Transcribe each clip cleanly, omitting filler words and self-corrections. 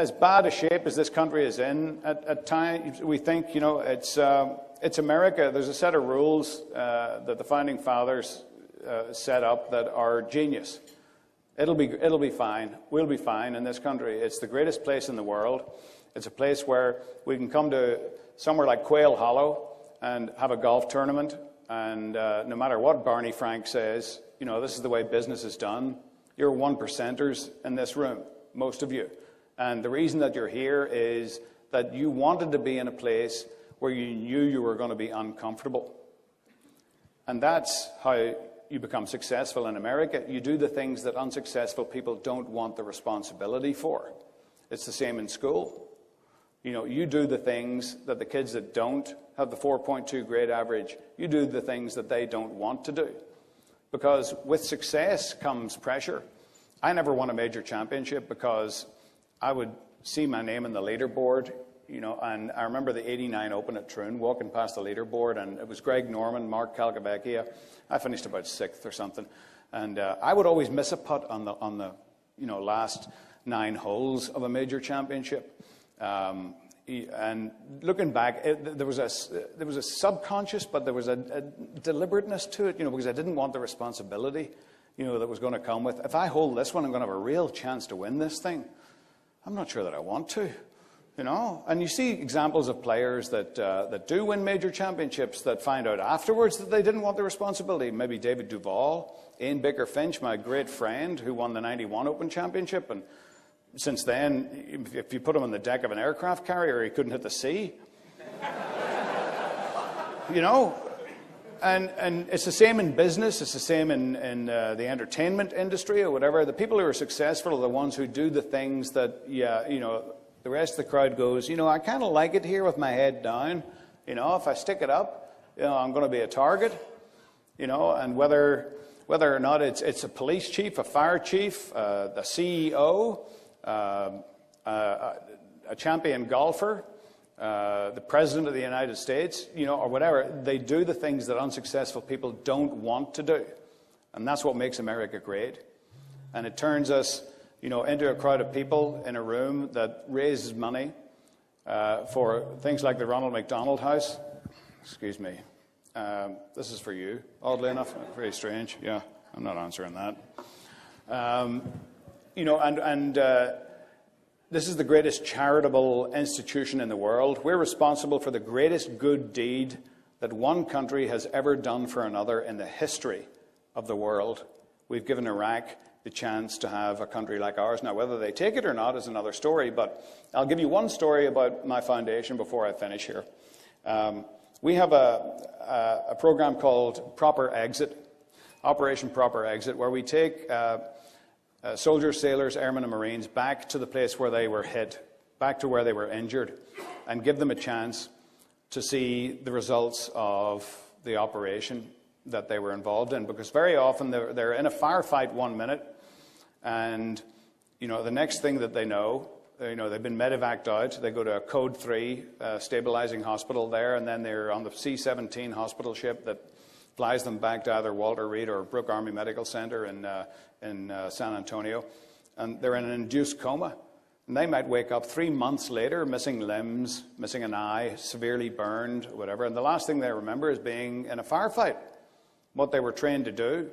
as bad a shape as this country is in, at times we think, it's America. There's a set of rules that the founding fathers set up that are genius. It'll be fine. We'll be fine in this country. It's the greatest place in the world. It's a place where we can come to somewhere like Quail Hollow and have a golf tournament. And no matter what Barney Frank says, this is the way business is done. You're 1%ers in this room, most of you. And the reason that you're here is that you wanted to be in a place where you knew you were going to be uncomfortable. And that's how you become successful in America. You do the things that unsuccessful people don't want the responsibility for. It's the same in school. You do the things that the kids that don't have the 4.2 grade average, you do the things that they don't want to do. Because with success comes pressure. I never won a major championship because I would see my name in the leaderboard, and I remember the 89 Open at Troon, walking past the leaderboard, and it was Greg Norman, Mark Calcavecchia. I finished about 6th or something. And I would always miss a putt on the last 9 holes of a major championship. And looking back, there was a subconscious, but there was a deliberateness to it, because I didn't want the responsibility, that was going to come with. If I hold this one, I'm going to have a real chance to win this thing. I'm not sure that I want to, And you see examples of players that do win major championships that find out afterwards that they didn't want the responsibility. Maybe David Duval, Ian Baker Finch, my great friend, who won the 91 Open Championship, and since then, if you put him on the deck of an aircraft carrier, he couldn't hit the sea. And it's the same in business. It's the same in the entertainment industry or whatever. The people who are successful are the ones who do the things that, the rest of the crowd goes, I kind of like it here with my head down. If I stick it up, I'm going to be a target. And whether or not it's a police chief, a fire chief, the CEO, a champion golfer, the president of the United States, or whatever, they do the things that unsuccessful people don't want to do. And that's what makes America great. And it turns us, into a crowd of people in a room that raises money for things like the Ronald McDonald House. Excuse me. This is for you, oddly enough. Very strange. Yeah, I'm not answering that. This is the greatest charitable institution in the world. We're responsible for the greatest good deed that one country has ever done for another in the history of the world. We've given Iraq the chance to have a country like ours. Now, whether they take it or not is another story, but I'll give you one story about my foundation before I finish here. We have a program called Proper Exit, Operation Proper Exit, where we take soldiers, sailors, airmen and Marines back to the place where they were hit, back to where they were injured, and give them a chance to see the results of the operation that they were involved in. Because very often they're in a firefight 1 minute, and the next thing that they know, they've been medevaced out, they go to a Code 3 stabilizing hospital there, and then they're on the C-17 hospital ship that flies them back to either Walter Reed or Brooke Army Medical Center in San Antonio, and they're in an induced coma. And they might wake up 3 months later, missing limbs, missing an eye, severely burned, whatever. And the last thing they remember is being in a firefight, what they were trained to do.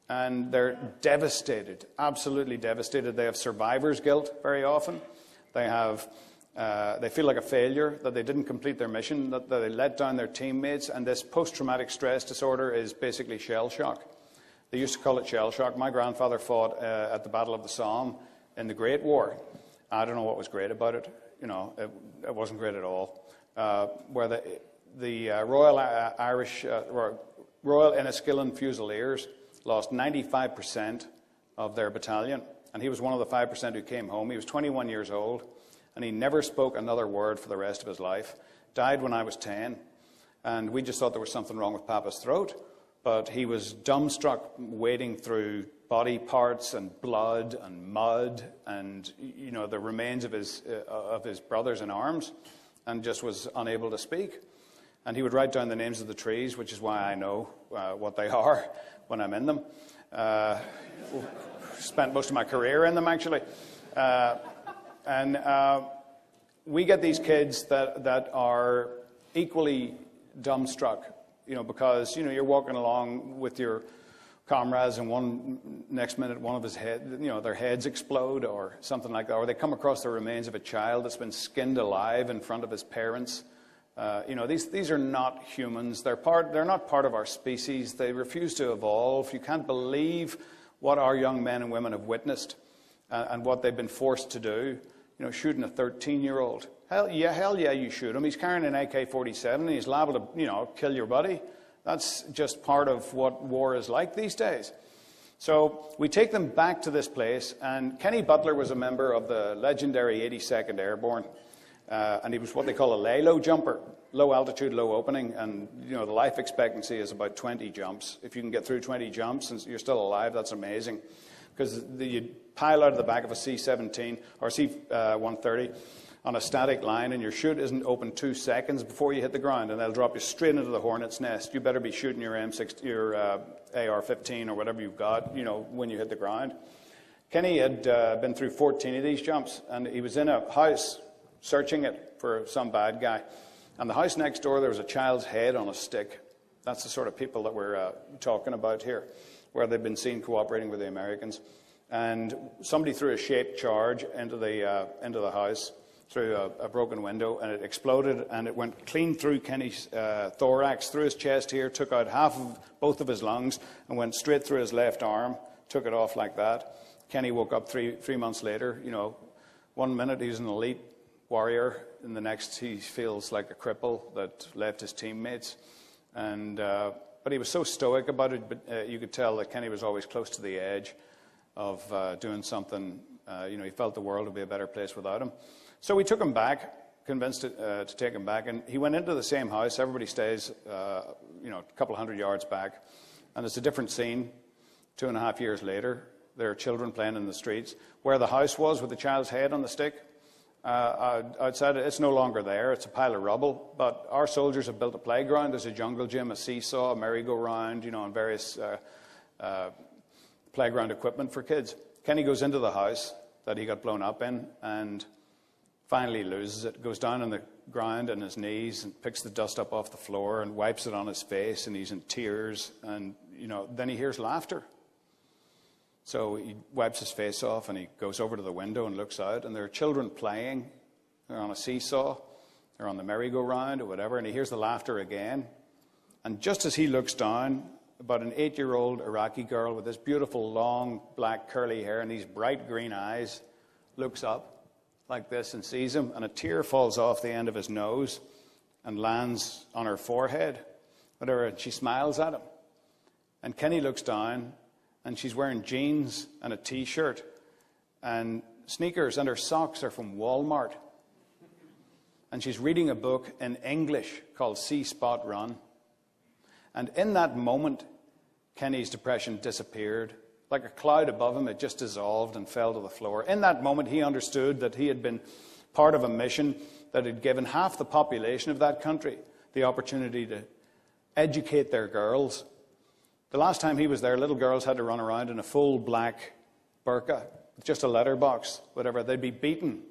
And they're devastated, absolutely devastated. They have survivor's guilt very often. They feel like a failure, that they didn't complete their mission, that they let down their teammates. And this post-traumatic stress disorder is basically shell shock. They used to call it shell shock. My grandfather fought at the Battle of the Somme in the Great War. I don't know what was great about it. It wasn't great at all. Where the Royal Enniskillen Fusiliers lost 95% of their battalion. And he was one of the 5% who came home. He was 21 years old, and he never spoke another word for the rest of his life. Died when I was 10. And we just thought there was something wrong with Papa's throat. But he was dumbstruck, wading through body parts and blood and mud and the remains of his brothers in arms, and just was unable to speak. And he would write down the names of the trees, which is why I know what they are when I'm in them. Spent most of my career in them, actually. And we get these kids that are equally dumbstruck, because, you're walking along with your comrades and next minute one of his their heads explode or something like that, or they come across the remains of a child that's been skinned alive in front of his parents. These are not humans. They're not part of our species. They refuse to evolve. You can't believe what our young men and women have witnessed and what they've been forced to do. Shooting a 13-year-old. Hell yeah, you shoot him. He's carrying an AK-47 and he's liable to, kill your buddy. That's just part of what war is like these days. So we take them back to this place, and Kenny Butler was a member of the legendary 82nd Airborne, and he was what they call a lay-low jumper, low altitude, low opening, and the life expectancy is about 20 jumps. If you can get through 20 jumps and you're still alive, that's amazing, because you pile out of the back of a C-17 or C-130 on a static line, and your chute isn't open 2 seconds before you hit the ground, and they'll drop you straight into the hornet's nest. You better be shooting your AR-15 or whatever you've got, when you hit the ground. Kenny had been through 14 of these jumps, and he was in a house searching it for some bad guy. And the house next door, there was a child's head on a stick. That's the sort of people that we're talking about here, where they've been seen cooperating with the Americans. And somebody threw a shaped charge into the house through a broken window, and it exploded, and it went clean through Kenny's thorax, through his chest here, took out both of his lungs, and went straight through his left arm, took it off like that. Kenny woke up three months later. 1 minute he's an elite warrior, and the next he feels like a cripple that left his teammates. But he was so stoic about it, but you could tell that Kenny was always close to the edge of doing something. He felt the world would be a better place without him. So we took him back, convinced to take him back, and he went into the same house. Everybody stays, a couple hundred yards back, and it's a different scene. 2.5 years later, there are children playing in the streets. Where the house was with the child's head on the stick, outside it's no longer there. It's a pile of rubble. But our soldiers have built a playground. There's a jungle gym, a seesaw, a merry-go-round, and various playground equipment for kids. Kenny goes into the house that he got blown up in and finally loses it, goes down on the ground on his knees and picks the dust up off the floor and wipes it on his face, and he's in tears, and then he hears laughter. So he wipes his face off and he goes over to the window and looks out, and there are children playing. They're on a seesaw, they're on the merry-go-round or whatever, and he hears the laughter again. And just as he looks down, about an 8-year-old Iraqi girl with this beautiful long black curly hair and these bright green eyes looks up like this and sees him, and a tear falls off the end of his nose and lands on her forehead, whatever, and she smiles at him. And Kenny looks down, and she's wearing jeans and a T-shirt and sneakers, and her socks are from Walmart. And she's reading a book in English called See Spot Run. And in that moment, Kenny's depression disappeared. Like a cloud above him, it just dissolved and fell to the floor. In that moment, he understood that he had been part of a mission that had given half the population of that country the opportunity to educate their girls. The last time he was there, little girls had to run around in a full black burqa, just a letterbox, whatever. They'd be beaten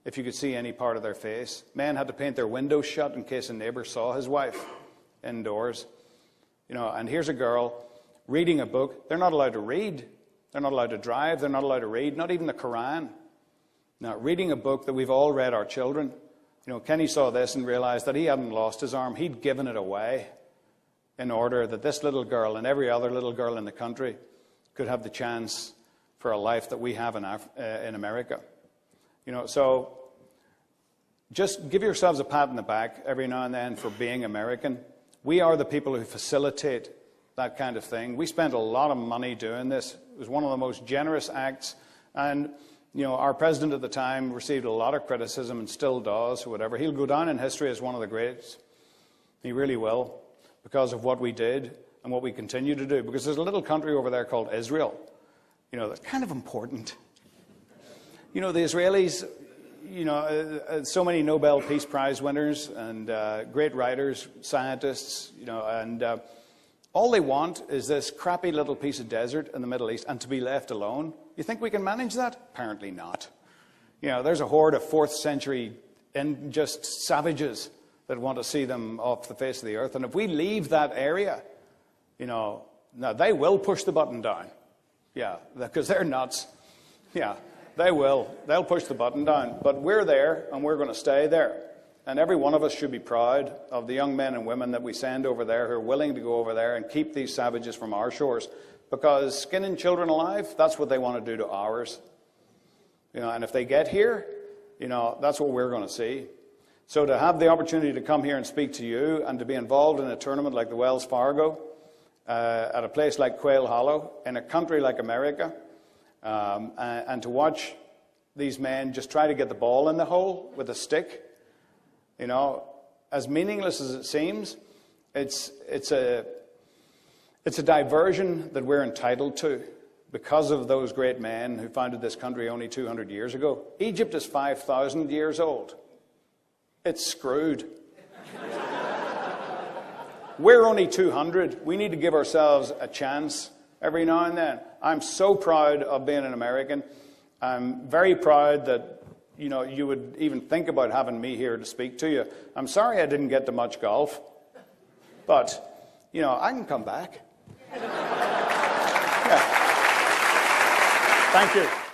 if you could see any part of their face. Men had to paint their windows shut in case a neighbor saw his wife indoors. And here's a girl reading a book. They're not allowed to read. They're not allowed to drive. They're not allowed to read, not even the Quran. Now, reading a book that we've all read our children. Kenny saw this and realized that he hadn't lost his arm. He'd given it away in order that this little girl and every other little girl in the country could have the chance for a life that we have in America. So just give yourselves a pat on the back every now and then for being American. We are the people who facilitate that kind of thing. We spent a lot of money doing this. It was one of the most generous acts. And, our president at the time received a lot of criticism and still does, or whatever. He'll go down in history as one of the greats. He really will, because of what we did and what we continue to do. Because there's a little country over there called Israel, that's kind of important. The Israelis, so many Nobel Peace Prize winners and great writers, scientists, and all they want is this crappy little piece of desert in the Middle East and to be left alone. You think we can manage that? Apparently not. You know, there's a horde of 4th century and just savages that want to see them off the face of the earth. And if we leave that area, you know, now they will push the button down. Yeah, because they're nuts. Yeah, they will. They'll push the button down. But we're there, and we're going to stay there. And every one of us should be proud of the young men and women that we send over there who are willing to go over there and keep these savages from our shores. Because skinning children alive, that's what they want to do to ours. You know, and if they get here, you know, that's what we're going to see. So to have the opportunity to come here and speak to you and to be involved in a tournament like the Wells Fargo, at a place like Quail Hollow, in a country like America, and to watch these men just try to get the ball in the hole with a stick, you know, as meaningless as it seems, it's a diversion that we're entitled to because of those great men who founded this country only 200 years ago. Egypt is 5,000 years old. It's screwed. We're only 200. We need to give ourselves a chance every now and then. I'm so proud of being an American. I'm very proud that, you know, you would even think about having me here to speak to you. I'm sorry I didn't get to much golf, but, you know, I can come back. Yeah. Thank you.